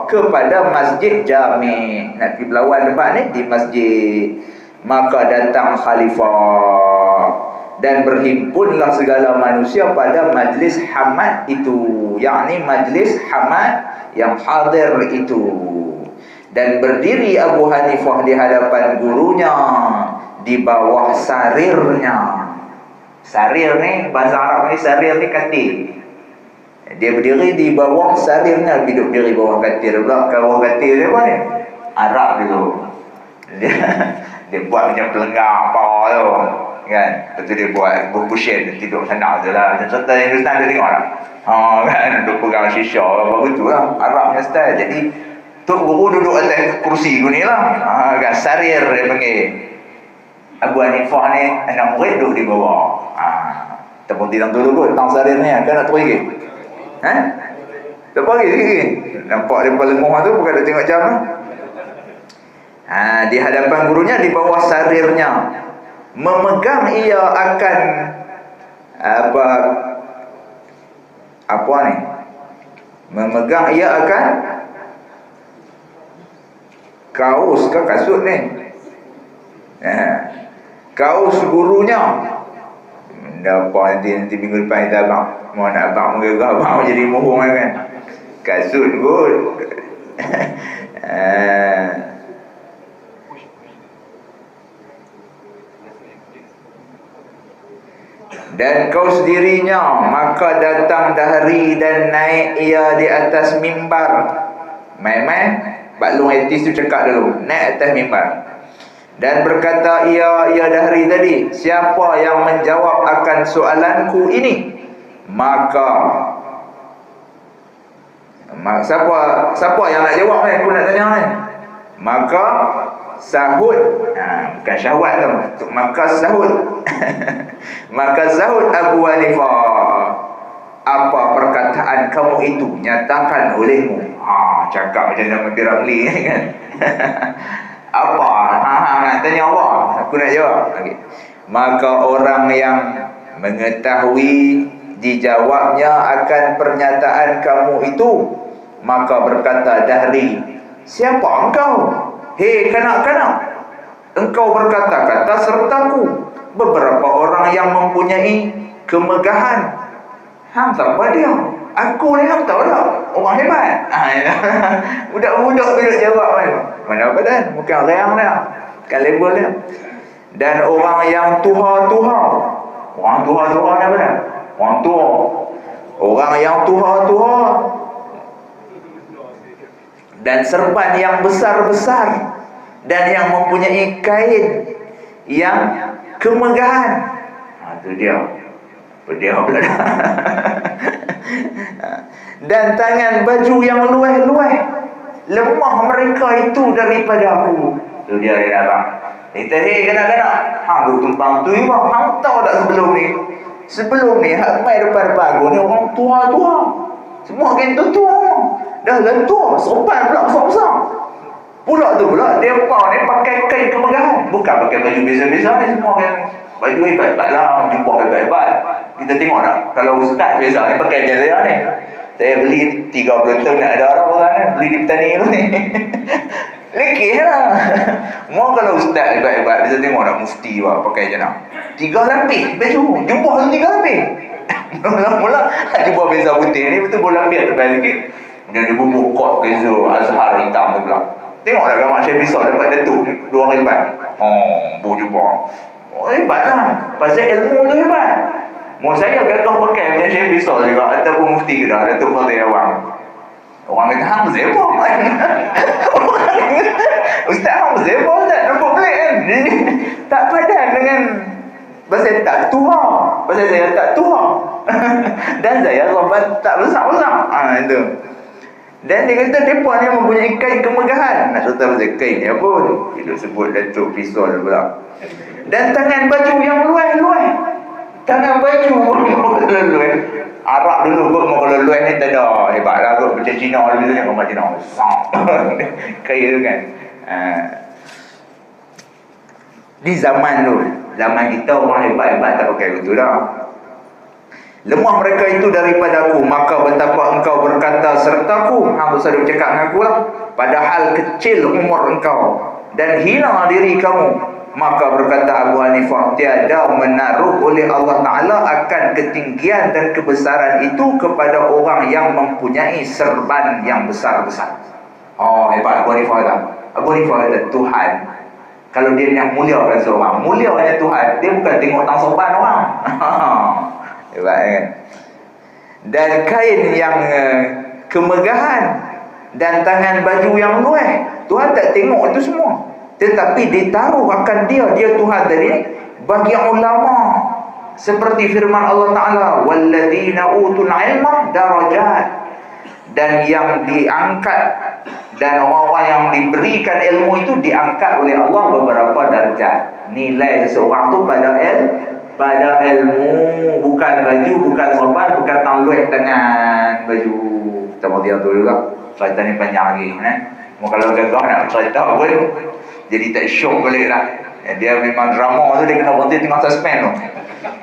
kepada masjid Jami', nak pergi lawan depan ni di masjid. Maka datang khalifah dan berhimpunlah segala manusia pada majlis Hamad itu, yakni majlis Hamad yang hadir itu. Dan berdiri Abu Hanifah di hadapan gurunya di bawah sarirnya. Sarir ni, bahasa Arab ni sarir ni katil. Dia berdiri di bawah sarirnya, duduk diri bawah katil pula. Bawah katil dia apa ni? Arab dulu. Dia buat macam pelenggar apa tu, kan? Lepas tu dia buat berpushen, tidur sana je lah. Macam serta Hindustan dia tengok tak? Kan? Duduk pegang shisha apa begitu lah. Arab punya style. Jadi Tok Guru duduk atas kursi tu ni lah. Kan? Sarir dia panggil. Abu Hanifah ni anak murid duduk di bawah. Tak pun tilang dulu kot tang sarir ni kan, nak terus lagi. Tak pergi lagi. Nampak dia lenguh tu, bukan dia tengok jam. Di hadapan gurunya di bawah sarirnya, memegang ia akan apa ni? Memegang ia akan kaus ke kasut ni. Kaus gurunya. Dapat nanti minggu depan kita abang mau nak abang menggagah abang jadi mohong kan. Kasut kot. Dan kau sendirinya, maka datang dahari dan naik ia di atas mimbar. Main-main Baklung etis tu cakap dulu, naik atas mimbar. Dan berkata ia dahari tadi, siapa yang menjawab akan soalanku ini, maka siapa yang nak jawab ni, aku nak tanya ni. Maka sahut, bukan syahwat tu, maka sahut maka sahut Abu Hanifah, apa perkataan kamu itu nyatakan olehmu. Cakap macam nama Piramli kan. Apa? Nak tanya apa? Aku nak jawab. Okay. Maka orang yang mengetahui dijawabnya akan pernyataan kamu itu, maka berkata dahri, siapa engkau? Hei kanak-kanak, engkau berkata-kata sertaku. Beberapa orang yang mempunyai kemegahan. Hang siapa dia? Aku ni hang tahu tak? Orang hebat. Budak-budak duduk jawab kan. Mana badan? Bukan reang dia. Bukan label dia. Dan orang yang tuha-tuha. Orang tuha-tuha ni apa dia? Orang tua. Orang yang tuha-tuha dan serban yang besar-besar, dan yang mempunyai kain yang kemegahan. Itu dia. Dia pula dah. Dan tangan baju yang lueh-lueh. Lemah mereka itu daripada aku. Itu dia datang. Kita kanak-kanak. Hang duk tumpang tu bang. Hang tahu tak sebelum ni? Sebelum ni hak mai depan pagar ni orang tua-tua. Semua kain tua. Dah lentur, sopan pula besar-besar. Pula tu pula mereka ni pakai kain kemegahan. Bukan pakai baju biasa-biasa ni, semua kan baju hebat-hebat lah, jumpa hebat-hebat. Kita tengok tak, kalau ustaz biasa ni pakai biasa ni. Saya beli 30 tahun nak ada orang kan, beli di petani tu ni. Lekeh lah. Mau kalau ustaz hebat-hebat, kita tengok tak mufti lah pakai macam mana. 3 lapis baju, jumpa tu 3 lapis. Mula-mula jumpa biasa putih ni, betul bola lapis tebal sikit. Dia dibubuh kot ke Azhar hitam tu pula. Tengok tak gambar Syekh Bisau dapat Datuk 2 hari lepas. Boleh jumpa. Hebat lah. Pasal ilmu tu hebat. Mau saya gagah pakai macam Syekh Bisau juga, ataupun mufti ke dah, Datuk Fadhil Awang. Orang kata hang berzebah. Ustaz hang berzebah tak? Nampak pelik kan? Tak padan dengan pasal tak tua. Pasal saya tak tua. Dan saya tak besar-besar. Itu. Dan dia kata mereka ni mempunyai kain kemegahan. Nak cerita pasal kain ni apa? Dia sebut Datuk Pisol pula. Dan tangan baju yang lueh-lueh. Tangan baju lueh-lueh. Arab dulu kot mau lueh ni tak ada. Hebatlah kot macam Cina dulu ni, orang Cina. Kain tu kan. Di zaman tu, zaman kita orang hebat-hebat tak pakai begitu dah. Lemah mereka itu daripada aku, maka betapa engkau berkata sertaku. Hang selalu cakap dengan aku lah. Padahal kecil umur engkau dan hina diri kamu. Maka berkata Abu Hanifah, tiada menaruh oleh Allah Ta'ala akan ketinggian dan kebesaran itu kepada orang yang mempunyai serban yang besar-besar. Hebat Abu Hanifah tak? Abu Hanifah kata, Tuhan kalau dia nak muliakan seorang, mulianya Tuhan, dia bukan tengok tang sopan orang. Hebat kan? Dan kain yang kemegahan dan tangan baju yang lueh, Tuhan tak tengok itu semua, tetapi ditaruh akan dia Tuhan tadi bagi ulama, seperti firman Allah Ta'ala, walladzina utul ilma darajat, dan yang diangkat dan orang-orang yang diberikan ilmu itu diangkat oleh Allah beberapa darjat. Nilai seseorang tu pada ilmu, bukan baju, bukan sopan, bukan tangluh tangan baju. Kita mau dia tu juga. Cerita ni panjang lagi. Kalau gagah nak cerita pun jadi tak syok balik lah. Dia memang drama tu, dia kena berhenti tengah suspend tu.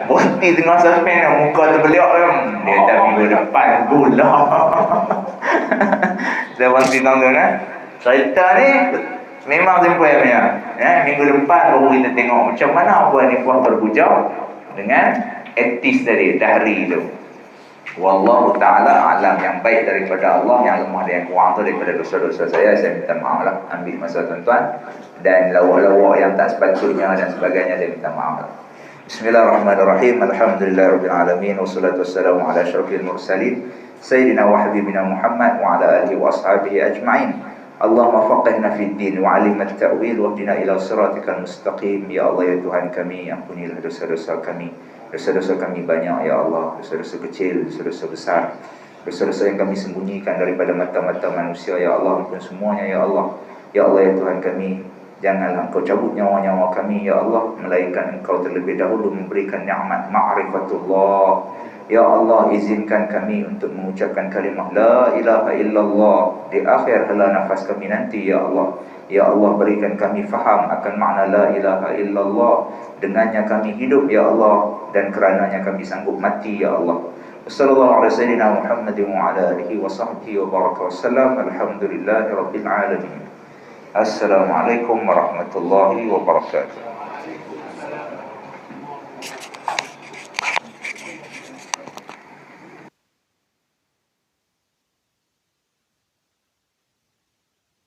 Berhenti tengah suspend tu, muka terbeliak kan. Dia kata minggu depan gula. Dia berhenti tengah tu. Cerita ni memang simple punya. Minggu depan baru kita tengok macam mana Abu Hanifah berbujau dengan etis tadi, dahri tu. Wallahu ta'ala alam. Yang baik daripada Allah, yang lemah dan yang kurang tu daripada dosa-dosa saya minta maaf lah. Ambil masa tuan-tuan. Dan lawak-lawak yang tak sepatutnya dan sebagainya, saya minta maaf lah. Bismillahirrahmanirrahim. Alhamdulillahirrabbilalamin. Wassalatu wassalamu ala asyrafil mursalin Sayyidina wa habibina Muhammad wa ala alihi wa ashabihi ajma'in. Allahumma faqihna fid din wa alim at-ta'wil wa hdina ila siratikal mustaqim. Ya Allah, ya Tuhan kami, ampunilah dosa-dosa kami. Dosa-dosa kami banyak ya Allah, dosa-dosa kecil, dosa-dosa besar, dosa-dosa yang kami sembunyikan daripada mata-mata manusia ya Allah, ampun semuanya ya Allah. Ya Allah, ya Tuhan kami, janganlah Engkau cabut nyawa-nyawa kami ya Allah, melainkan Engkau terlebih dahulu memberikan nikmat ma'rifatullah. Ya Allah, izinkan kami untuk mengucapkan kalimah La ilaha illallah di akhir hala nafas kami nanti ya Allah. Ya Allah, berikan kami faham akan makna La ilaha illallah. Dengannya kami hidup ya Allah, dan kerananya kami sanggup mati ya Allah. Sallallahu alaihi wasallam Muhammadin wa ala alihi wa sahbihi wa baraka wasallam. Alhamdulillahi rabbil alamin. Assalamualaikum warahmatullahi wabarakatuh.